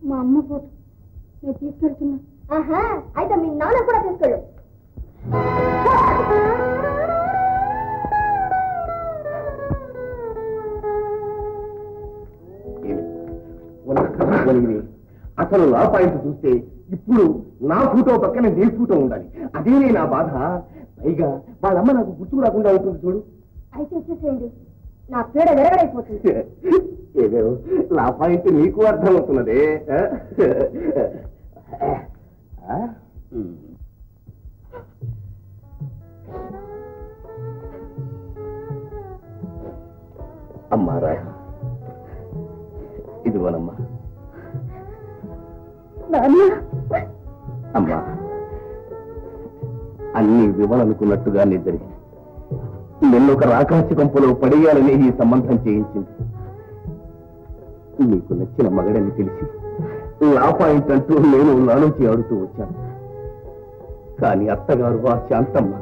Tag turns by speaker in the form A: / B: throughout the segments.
A: మా అమ్మ ఫోటో నేను తీసుకెళ్తున్నా.
B: అయితే మీ నాన్న కూడా తీసుకెళ్ళు.
C: అసలు నా పాయింట్ చూస్తే ఇప్పుడు నా ఫోటో పక్కన నీ ఫోటో ఉండాలి. అదేనే నా బాధ. పైగా వాళ్ళమ్మ నాకు గుర్తుకు రాకుండా ఉంటుంది చూడు.
B: అయితే వచ్చేసేయండి, నా పీడ విరగడైపోతుంది.
C: ఏదో నా పాయింట్ నీకు అర్థమవుతున్నదే. అమ్మా రా, ఇదిగోనమ్మా. అమ్మా, అన్ని వివరనుకున్నట్టుగా జరిగింది. నిన్నొక రాకాసి కొంపలో పడేయాలని ఈ సంబంధం చేయించింది. నీకు నచ్చిన మగడని తెలిసి నా పాయింట్ అంటూ నేను నాలోచి ఆడుతూ వచ్చాను. కానీ అత్తగారు ఆ శాంతమ్మ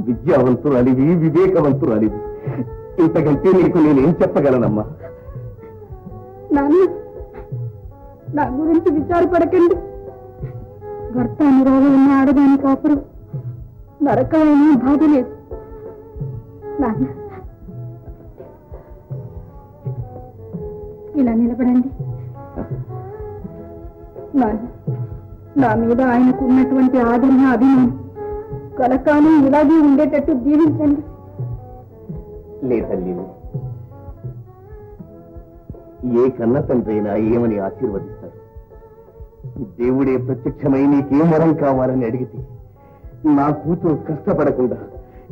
C: విద్యావంతురాలివి, వివేకవంతురాలివి. ఇంతకంటే నీకు నేనేం చెప్పగలనమ్మా?
A: నా గురించి విచారపడకండి. భర్త అనురాగం ఉన్న ఆడదాని కాపురం నరకమైన బాధ లేదు. నాన్న, ఇలా నిలబడండి. నా మీద ఆయనకు ఉన్నటువంటి ఆదరణ, అభిమానం కలకాలం ఇలాగే ఉండేటట్టు దీవించండి.
C: లేదల్లి, ఏ కన్న తండ్రి అయినా ఏమని ఆశీర్వదిస్తారు? దేవుడే ప్రత్యక్షమై నీకేం వరం కావాలని అడిగితే నా కూతురు కష్టపడకుండా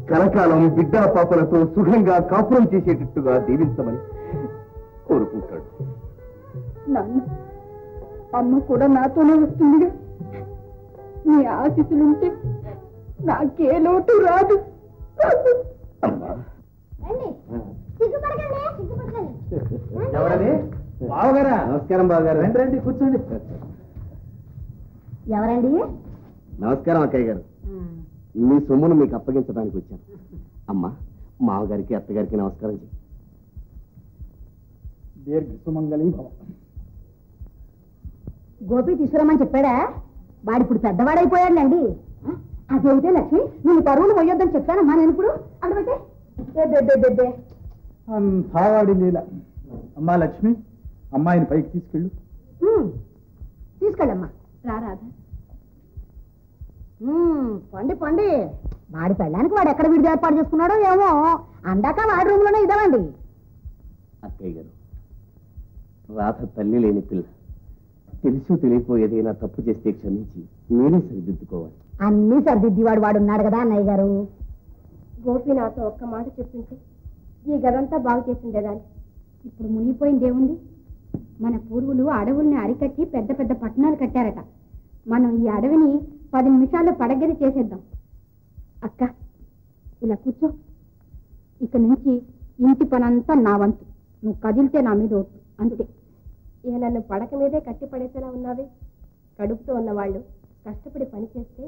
C: కలకాలం బిడ్డా పాపలతో సుఖంగా కాపురం చేసేటట్టుగా దీవించమని కోరుకుంటాడు.
A: నాన్న, అమ్మ కూడా నాతోనే వస్తుందిగా. నీ ఆశీస్సులుంటే నాకే లోటు రాదు.
C: అమ్మా,
D: ఎవరది? బావగారా? నమస్కారం బావగారు. రండి రండి, కూర్చోండి.
B: ఎవరండి?
C: నమస్కారం అక్కయ్య గారు. మీ సొమ్మును మీకు అప్పగించడానికి వచ్చాను. అమ్మా, మావగారికి అత్తగారికి నమస్కారం చేయి.
D: దీర్ఘ సుమంగళి భవ.
B: గోపి తీసుకురమ్మని చెప్పాడా? వాడిప్పుడు పెద్దవాడైపోయాడులేండి. అదేమిటే లక్ష్మి, నేను పరువులు మొయ్యొద్దని చెప్పానమ్మా. నేను ఇప్పుడు అడబట్టే
D: అంతావాడి లీల. అమ్మా లక్ష్మి, అమ్మాయిని పైకి తీసుకెళ్ళు.
B: తీసుకెళ్ళమ్మా. రారాధా, పండి పండి. వాడి పెళ్ళడానికి వాడు ఎక్కడ విడిది ఏర్పాటు చేసుకున్నాడో ఏమో. అందాక వాడి రూమ్ లోనే ఇదామండి.
C: అక్కయ్య గారు, రాధ తల్లి లేని పిల్ల. తెలుసు తెలియపోయేదైనా తప్పు చేస్తే క్షమించి మీరే సరిదిద్దుకోవాలి.
B: అన్నీ సరిదిద్ది వాడున్నాడు కదా అన్నయ్య గారు.
A: గోపి నాతో ఒక్క మాట చెప్పింటే ఈ గదంతా బాగు చేసిండేదాన్ని. ఇప్పుడు మునిగిపోయిందేముంది? మన పూర్వులు అడవుల్ని అరికట్టి పెద్ద పెద్ద పట్టణాలు కట్టారట. మనం ఈ అడవిని 10 నిమిషాల్లో పడగది చేసేద్దాం. అక్క, ఇలా కూర్చో. ఇక నుంచి ఇంటి పనంతా నా వంతు. నువ్వు కదిలితే నా మీద ఒట్టు, అంతే. ఇక నన్ను పడక మీదే కట్టి పడేసేలా ఉన్నావే. కడుపుతో ఉన్నవాళ్ళు కష్టపడి పని చేస్తే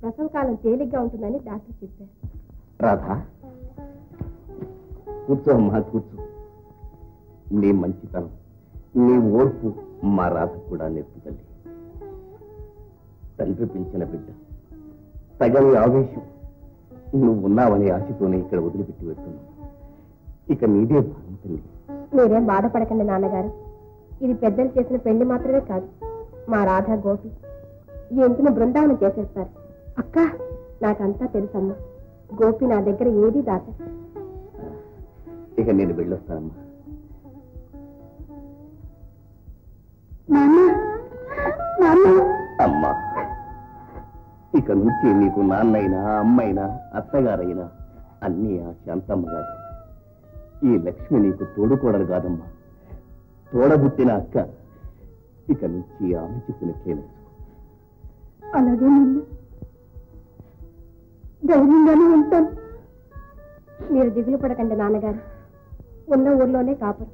A: ప్రసవకాలం తేలిగ్గా ఉంటుందని డాక్టర్ చెప్పారు.
C: రాధా, కూర్చో అమ్మా, కూర్చో. నీ మంచితనం, నీ ఓర్పు మా రాధ కూడా నేర్పుతల్లి. తండ్రి పెంచిన బిడ్డ, తగని ఆవేశం. నువ్వున్నావనే ఆశతోనే ఇక్కడ వదిలిపెట్టి వెళ్తున్నావు. ఇక నీదే భారం తల్లి.
A: మీరేం బాధపడకండి నాన్నగారు. ఇది పెద్దలు చేసిన పెళ్లి మాత్రమే కాదు, మా రాధ గోపి ఈ ఇంటిని బృందావనం చేసేస్తారు. అక్క, నాకంతా తెలుసమ్మా. గోపి నా దగ్గర ఏది దాట.
C: ఇక నేను వెళ్ళొస్తానమ్మా. అమ్మా, ఇక నుంచి నీకు నాన్నైనా అమ్మైనా అత్తగారైనా అన్నీ ఆ శాంతమ్మ గారు. ఈ లక్ష్మి నీకు తోడుకోడలు కాదమ్మా, తోడబుట్టిన అక్క. ఇక నుంచి ఆమె చెప్పినట్లే.
A: అలాగే నన్ను ధైర్యంగానే ఉంటాను. మీరు దిగులు పడకండి నాన్నగారు. ఉన్న ఊర్లోనే కాపురం.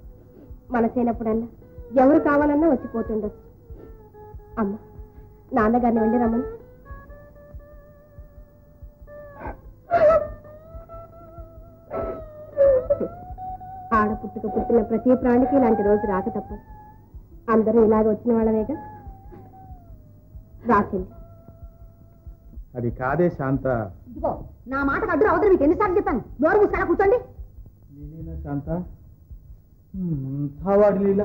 A: మనసైనప్పుడల్లా ఎవరు కావాలన్నా వచ్చిపోతుండొచ్చు. అమ్మ, నాన్నగారిని వెళ్ళి రమ్మని. ఆడపుట్టుక పుట్టిన ప్రతి ప్రాణికి ఇలాంటి రోజు రాక తప్పదు. అందరూ ఇలాగ వచ్చిన వాళ్ళవేగా. రాసింది
D: అది కాదే శాంత.
B: ఇదిగో నా మాటకు అడ్డు అవతల మీకు ఎన్నిసార్లు చెప్పాను. నోరు మూసుకొని కూర్చోండి.
D: నేనేనా శాంత? వాడి లీల.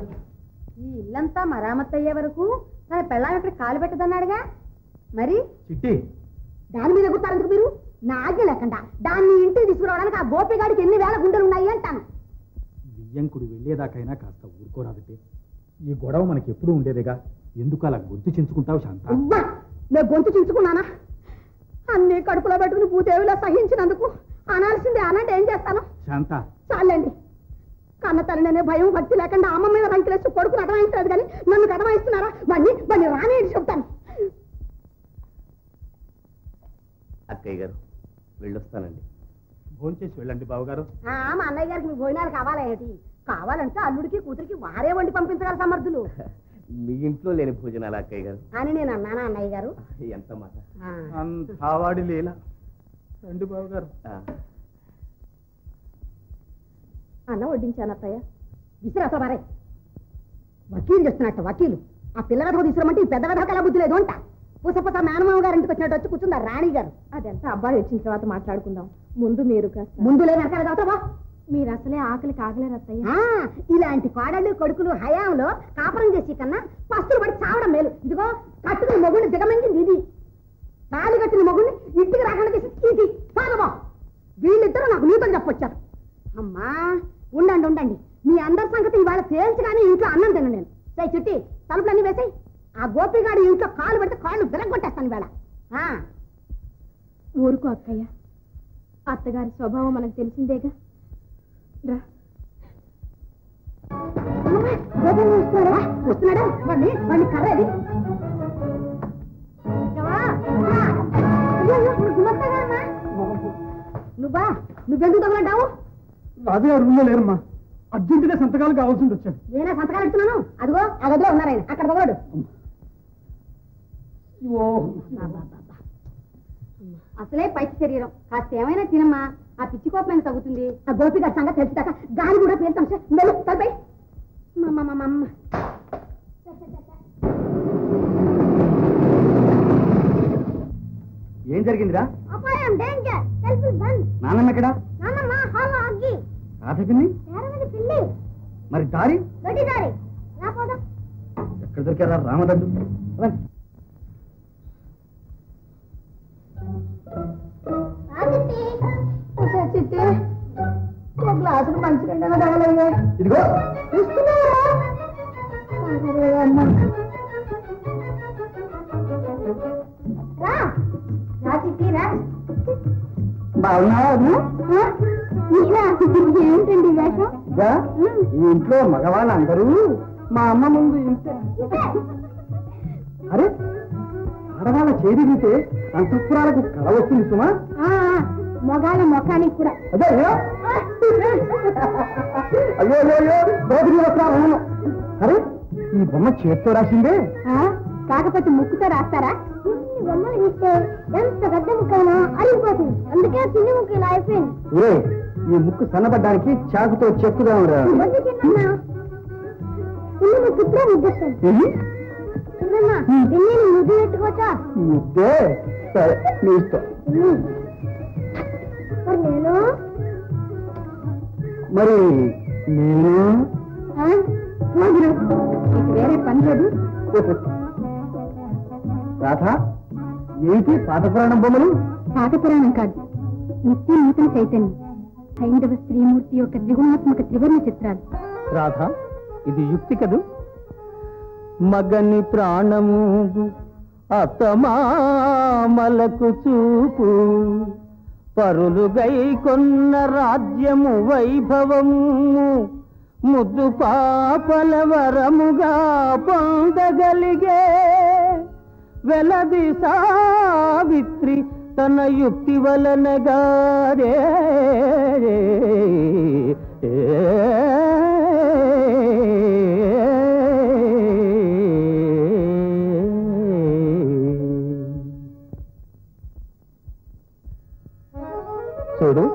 B: ఈ ఇల్లంతా మరామత్తు అయ్యే వరకు తన పెళ్ళాం ఇక్కడ కాలు పెట్టదన్నాడుగా. మరి
D: చిట్టి,
B: దాని మీద ఎగురుతారు మీరు? నా ఆజ్ఞ లేకుండా దాన్ని ఇంటికి తీసుకురావడానికి ఆ గోపిగాడికి ఎన్ని వేల గుండెలు ఉన్నాయి అంటాను.
D: బియ్యంకుడు వెళ్ళేదాకైనా కాస్త ఊరుకోరాదటే. ఈ గొడవ మనకి ఎప్పుడూ ఉండేదేగా. ఎందుకు అలా గొంతు చించుకుంటావు శాంత?
B: అబ్బా, నేను గొంతు చించుకున్నానా? అన్ని కడుపులో పెట్టుకుని భూదేవిలో సహించినందుకు అనాల్సిందే. అనంటే ఏం చేస్తాను?
D: శాంత,
B: చాలండి. కన్న తల్లినే భయం భక్తి లేకుండా అమ్మ మీద రంకిలేసి కొడుకుని అటమాయిస్తారు కానీ నన్ను అటమాయిస్తున్నారా? వాడిని రానేది చెప్తాను.
C: అక్కయ్య గారు వెళ్ళొస్తానండి.
D: భోంచేసి వెళ్ళండి బావగారు.
B: మా అన్నయ్య గారికి మీ భోజనాలు కావాలా ఏంటి? కావాలంటే అల్లుడికి కూతురికి వారే వండి పంపించగల సమర్థులు.
C: మీ ఇంట్లో లేని భోజనాలు అక్కయ్య గారు
B: అని నేను అన్నానా అన్నయ్య గారు?
C: ఎంత మాట.
D: వాడి లీల. రండి బావగారు.
B: అన్న వడ్డించాను అత్తయ్య. విసిరాతో మరే వకీలు చేస్తున్నట్టు వకీలు. ఆ పిల్ల వెధవ తీసుకురమంటే ఈ పెద్ద వెధవకి ఎలా బుద్ధి లేదు అంట. పూసపూస మేనమామ గారు ఇంటికి వచ్చినట్టు వచ్చి కూర్చుందా రాణి గారు.
A: అదంతా అబ్బాయి వచ్చిన తర్వాత మాట్లాడుకుందాం. ముందు మీరు కాస్త.
B: ముందు లేదు వెనకాల చదువుతావా?
A: మీరు అసలే ఆకలికి ఆగలేరు అత్తయ్య.
B: ఇలాంటి కోడళ్ళు కొడుకులు హయాంలో కాపురం చేసి కన్నా పస్తులు పడి చావడం మేలు. ఇదిగో కట్టుకుని మొగుడిని దిగమంగింది ఇది. తాళి కట్టిన మొగుడిని ఇంటికి రాకుండా చేసి ఇది సాగబా. వీళ్ళిద్దరూ నాకు నీతో చెప్పొచ్చారు. అమ్మా ఉండండి ఉండండి, మీ అందరి సంగతి ఇవాళ తేల్చగానే ఇంట్లో అన్నం తిన నేను. సై చుట్టి తలుపులన్నీ వేసాయి. ఆ గోపిగాడి ఇంట్లో కాలు పెడితే కాళ్ళు విరగొట్టేస్తాను ఇవాళ.
A: ఊరుకో అక్కయ్య, అత్తగారి స్వభావం మనకు తెలిసిందేగా. రా.
B: వస్తున్నాడా? వాడిని కర్రది. నువ్వెందుకు తగలంటావు?
D: రాజుగారు రూమ్లో లేరమ్మా. అర్జెంటుగా సంతకాలు కావాల్సి వచ్చాను.
B: నేనే సంతకాలు ఇస్తున్నాను. అదిగో ఆ గదిలో ఉన్నారాయన. అక్కడ తగలడు. అసలే పైకి శరీరం. కాస్త ఏమైనా తినమ్మా, ఆ పిచ్చి కోపమైన తగ్గుతుంది. ఆ గోపిగా సంగతి తెలిసిదాకా గాలి కూడా పేరుతాం సార్. మెల్లు తలపై.
C: ఏం జరిగిందిరా?
B: అపాయం, డేంజర్, సెల్ఫ్ బంద్.
C: నాన్నమ్మ ఎక్కడా?
B: నాన్నమ్మ హాల్లో అగ్గి.
C: రాధకింది
B: నేరమని పిల్లి.
C: మరి దారి
B: గడ్డి దారి. రా పోదాం.
C: ఎక్కడ దొరికారా రామదద్దు?
B: చిట్టి ఒక గ్లాసులు మంచి రెండగా తగలయ్యా.
C: ఇదిగో
B: చిట్టి రా.
C: బాగున్నావా?
B: ఏంటండి వేషం?
C: ఈ ఇంట్లో మగవాళ్ళందరూ మా అమ్మ ముందు ఇంతే. అరే ఆడవాళ్ళ చేదిగితే అంతఃపురాలకు కళ వస్తుంది సుమా.
B: మొగాళ్ళ మొఖానికి కూడా.
C: అదే అయ్యో అయ్యో అయ్యో గోధుమ వస్త్రాలు. అరే ఈ బొమ్మ చేత్తో రాసిందే.
B: కాకపోతే ముక్కుతో రాస్తారా? ఇన్ని బొమ్మలు ఇస్తే ఎంత పెద్ద ముక్కైనా అరిగిపోతుంది. అందుకే చిన్న ముక్క ఇలా అయిపోయింది.
C: ఒరే ఈ ముక్కు సన్నబడ్డానికి చాకుతో చెక్కుదా
B: ముక్కుతో ముద్దొస్తుంది. ముద్దు పెట్టుకోవచ్చా?
C: ముద్దే సరే నీ ఇష్టం.
B: నేను
C: మరి నేను
B: వేరే పని లేదు.
C: రాధా ఏంటి పాత పురాణం బొమ్మలు?
A: పాత పురాణం కాదు, నిత్య నూతన చైతన్యం, హైందవ స్త్రీమూర్తి యొక్క త్రిగుణాత్మక త్రివర్ణ చిత్రాలు.
C: రాధా ఇది యుక్తి కదూ? మగని ప్రాణము అత్తమామలకు చూపు, పరులుగై కొన్న రాజ్యము వైభవము, ముద్దు పాపల వరముగా పొందగలిగే వెలది సావిత్రి తన యుక్తి వలనగారే. చూడు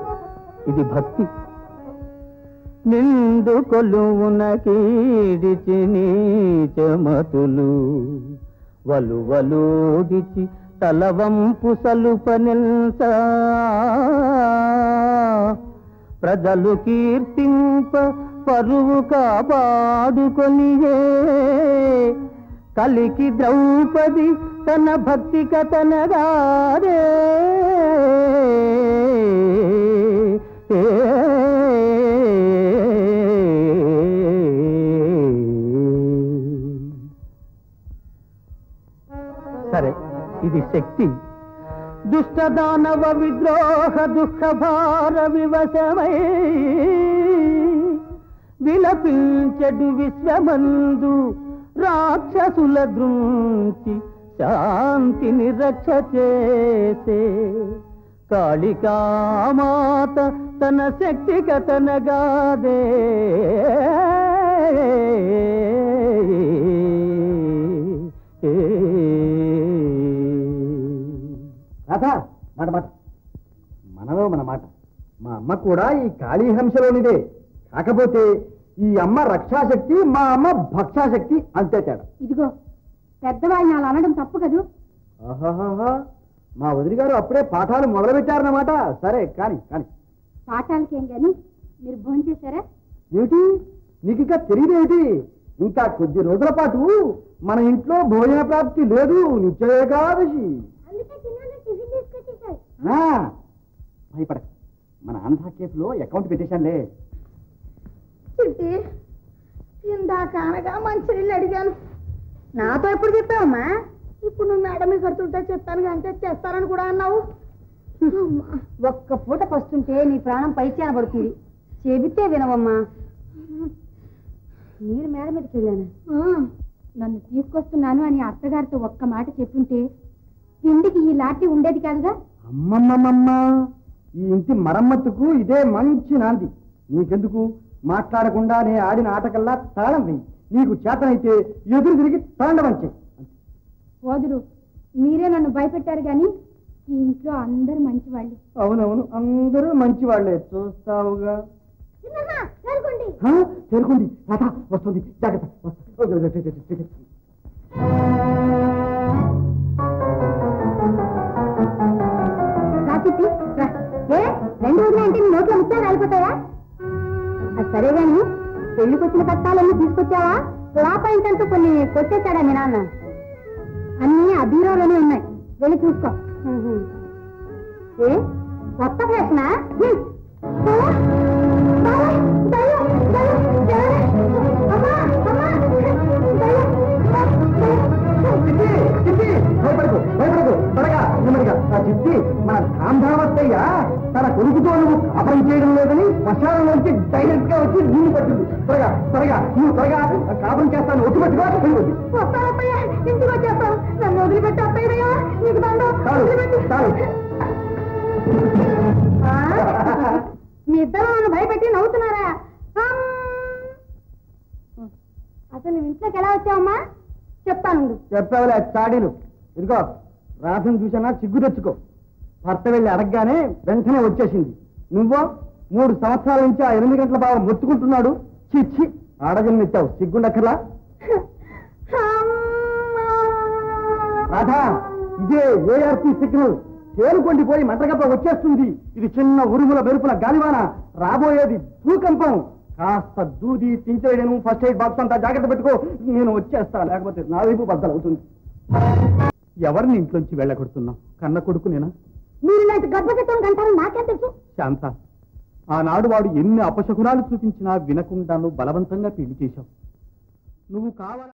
C: ఇది భక్తి.
E: నిండు కొలువున కీడిచి నీచమతులు వలువలోడిచి తలవంపు సలుపనిల్స ప్రజలు కీర్తింప పరువు కాపాడుకొనియే కలికి ద్రౌపది తన భక్తి కథనగారే సరే, ఇది శక్తి. దుష్టదానవ విద్రోహ దుఃఖ భార వివశమై విలపించెడు విశ్వమందు రాక్షసుల దృంచి శాంతిని రక్ష చేసే కాళికామాత తన శక్తి కథనగాదే
C: రాధా, మాట మాట మనలో మన మాట. మా అమ్మ కూడా ఈ కాళీహంసలోనిదే. కాకపోతే ఈ అమ్మ రక్షాశక్తి, మా అమ్మ భక్షాశక్తి, అంతే తేడా.
A: ఇదిగో పెద్దవాళ్ళని అలా అనడం తప్పు కదూ.
C: ఆహాహా, మా వదిలి గారు అప్పుడే పాఠాలు మొదలుపెట్టారన్నమాట. సరే కాని కాని
A: పాఠాలకేం గాని మీరు భోజనం చేశారా?
C: ఏమిటి, నీకు ఇంకా తెలియదేమిటి? ఇంకా కొద్ది రోజుల పాటు మన ఇంట్లో భోజన ప్రాప్తి లేదు. నిత్యేకాదశి. భయపడక, మన ఆంధ్ర కేసులో అకౌంట్ పెట్టేశానులే.
B: చిట్టి, ఇందాక అనగా మంచినీళ్ళు అడిగాను. నాతో ఎప్పుడు చెప్పావమ్మా? ఇప్పుడు నువ్వు మేడం మీద కడుతుంటే చెప్తాను అంటే తెస్తానని కూడా అన్నావు.
A: ఒక్క పూట పస్తుంటే నీ ప్రాణం పైచాన పడుతుంది. చెబితే వినవమ్మా. నేను మేడ మీదకి వెళ్ళాను. నన్ను తీసుకొస్తున్నాను అని అత్తగారితో ఒక్క మాట చెప్పుంటే ఇంటికి ఈ లాఠీ ఉండేది కాదుగా.
C: అమ్మమ్మమ్మ, ఈ ఇంటి మరమ్మతుకు ఇదే మంచి నాంది. నీకెందుకు, మాట్లాడకుండా నే ఆడిన ఆటకల్లా తాళం వెయ్యి. నీకు చేతనైతే ఎదురు తిరిగి తాండవం చెయ్యి.
A: వదులు, మీరే నన్ను భయపెట్టారు గాని ఈ ఇంట్లో అందరూ మంచివాళ్ళు.
C: అవునవును, అందరూ మంచి వాళ్లే, చూస్తావుగా. చేరుకోండి, రాధా వస్తుంది, జాగ్రత్త.
A: రెండు రోజులంటే నీ నోట్లో ముత్యాలు రాలిపోతాయా? సరే గాని పెళ్లికొచ్చిన కట్టాలన్నీ తీసుకొచ్చావా? లాపాయింటంటూ కొన్ని కొట్టేశాడా మీ నాన్న? అన్నీ ఆ బీరోలోనే ఉన్నాయి, వెళ్ళి చూసుకో. ఏ కొత్త ఫ్యాషనా?
C: చిట్టి, మన ధాంధావత్తయ్య తన కొడుకుతో నువ్వు కాపరం చేయడం లేదని శ్మశానంలోంచి డైరెక్ట్ గా వచ్చి నీళ్లు పట్టింది. త్వరగా త్వరగా నువ్వు త్వరగా కాపరం చేస్తాను, ఒట్టుపెట్టుకో.
B: ఇంటికి వచ్చేస్తావు, నన్ను వదిలిపెట్టి అత్తయ్యా, నీకు మీ ఇద్దరు నన్ను భయపెట్టి నవ్వుతున్నారా? అసలు నువ్వు ఇంట్లోకి ఎలా వచ్చావమ్మా? చెప్తాను.
C: చెప్పావులే చాడీలు. ఇదిగో రాధను చూసానా, సిగ్గు తెచ్చుకో. భర్త వెళ్ళి అడగగానే వెంటనే వచ్చేసింది. నువ్వో 3 సంవత్సరాల నుంచి ఆ 8 గంటల బాగా మొత్తుకుంటున్నాడు. చిచ్చి, ఆడజన్మెత్తావు, సిగ్గుండక్కర్లా? రాధా, ఇదే ఏఆర్పి సిగ్నల్. చేరుకోండి, పోయి మంటగప్ప వచ్చేస్తుంది. ఇది చిన్న ఉరుముల మెరుపుల గాలివాన, రాబోయేది భూకంపం. కాస్త దూది తించేయడము, ఫస్ట్ ఎయిడ్ బాక్స్ అంతా జాగ్రత్త పెట్టుకో. నేను వచ్చేస్తా, లేకపోతే నా వైపు బద్దలవుతుంది.
D: ఎవరిని ఇంట్లోంచి వెళ్ళగొడుతున్నావు? కన్న కొడుకు నేనా?
B: మీరు ఇలాంటి గర్భచట్టం అంటారు నాకేం తెలుసు?
D: శాంత, ఆనాడు వాడు ఎన్ని అపశకునాలు చూపించినా వినకుండాను బలవంతంగా పెళ్లి చేశావు. నువ్వు కావాలి